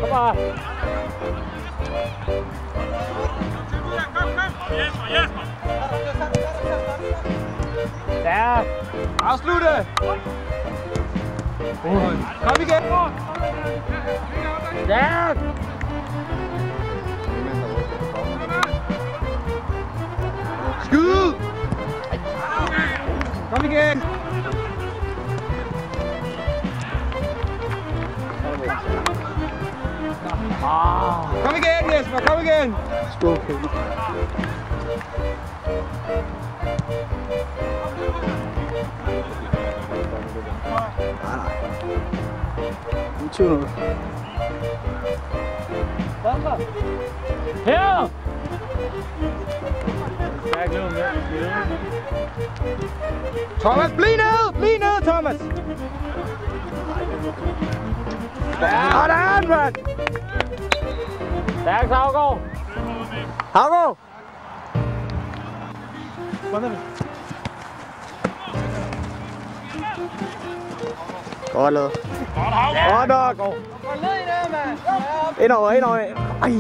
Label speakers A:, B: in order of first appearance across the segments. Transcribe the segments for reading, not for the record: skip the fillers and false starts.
A: Kom bare. Ja. Afslutte. Kom igen. Ja. Skyd. Kom igen. Kom igen, Jesper, kom igen!
B: Skål. Nej. 20.
A: Her!
B: Thomas, bliv ned, Thomas! Sådan, mand!
A: Stærk, Havgaard!
B: Havgaard! Godt lavet. Godt nok!
A: Gå ned i det, mand!
B: Indover. Ej!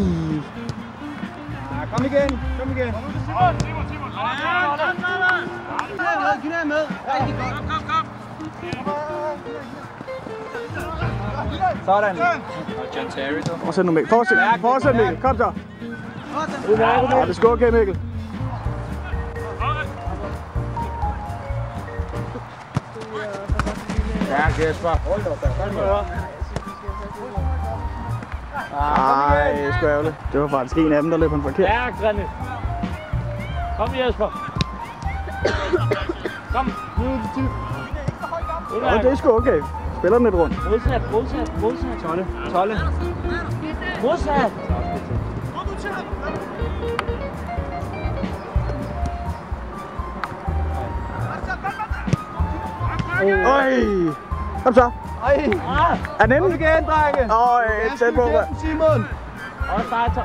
C: Kom igen.
A: Simon!
C: Knæ med. Rigtig godt. Kom.
B: Sådan.
A: John Terry, så.
B: Fortsæt nu, Mikkel. Fortsæt, Mikkel. Kom så. Ja, det er sgu okay, Mikkel.
A: Ja, Jesper.
B: Ej, det er sgu ærgerligt. Det var faktisk en af dem, der løb på en forkert.
A: Ja, Grønne. Kom, Jesper. Kom.
B: Ja, det er sgu okay. Spiller den lidt rundt.
A: Modsat.
B: Tolle.
A: Modsat.
B: Øj! Kom så.
C: Ej.
B: Er den inde?
C: Kom igen, drenge.
B: Øj, tæt på, mand.
C: Simon.
A: Og bare så.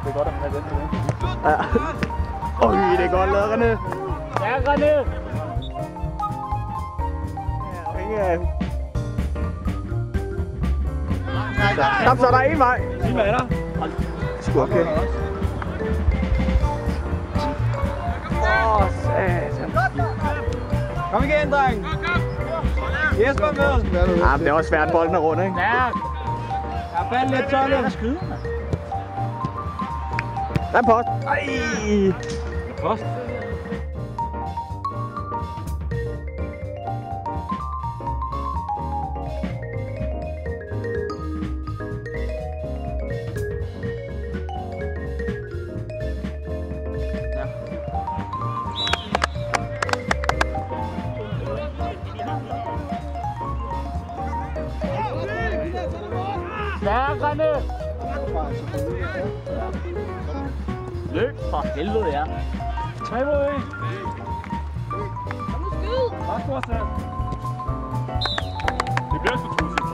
B: Det er godt at have den. Ja. Øj, det er godt lavet, René.
A: Ja, René.
B: Kom så, der er en vej.
C: Simon er der.
B: Sgu okay. Satan.
C: Kom igen, dreng. Jesper med.
B: Ja, men det er også svært, bolden er rundt, ikke?
A: Ja.
C: Jeg fandt lidt Tolle.
A: Skyde, mand.
B: Der er post. Ej!
A: Post. Stærk, René! Løb for helvede, ja. 3 mod 1. Kom nu, skyd! Bare stort sat. Det bliver så trusigt.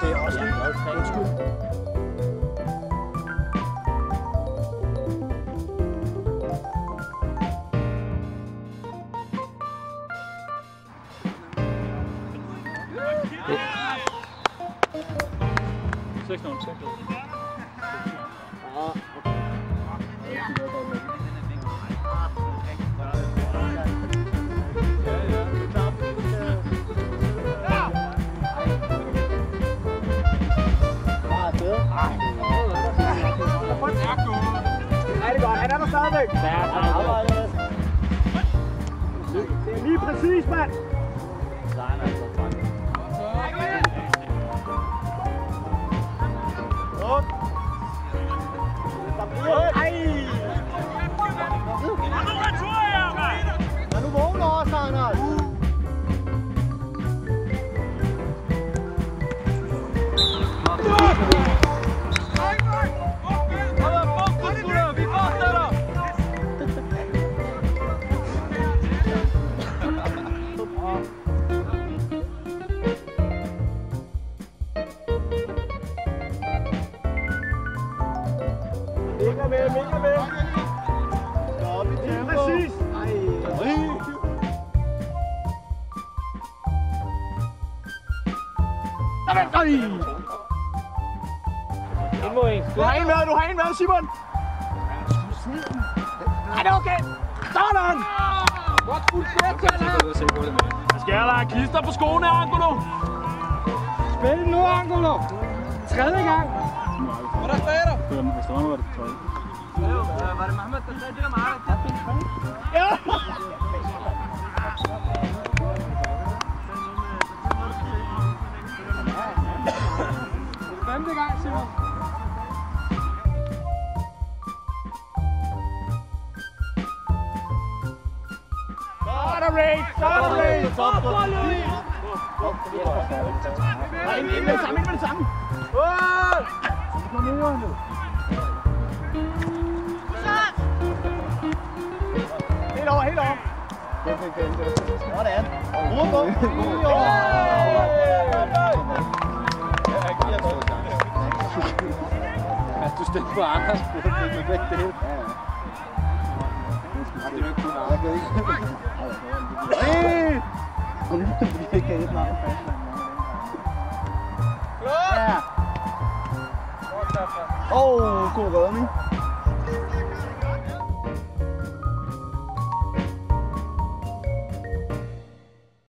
A: Det er også lidt. Undskyld.
B: Han er der stadigvæk. Det er lige præcis, mand.
C: Er du vågen også, Anders?
B: Oj! Du har en med, Simon! Ej, det er okay! Sådan!
C: Godt fuldt flertal her.
A: Skal der have klister på skoene, Angulo?
C: Spil nu, Angulo. Tredje gang. Hvor der stager der?
A: Hvis der var det 12.
C: Var det Mohammed, der sagde det der meget?
B: Ja!
C: Femte gang, Simon.
B: Ray! Ind med det samme. Kom nu. Helt over. Sådan.
C: Du stemte på Anders, du fik med væk det hele. Det er jo ikke kun Anders.
B: Kom nu, vi kan ikke navn. Ja. God redning.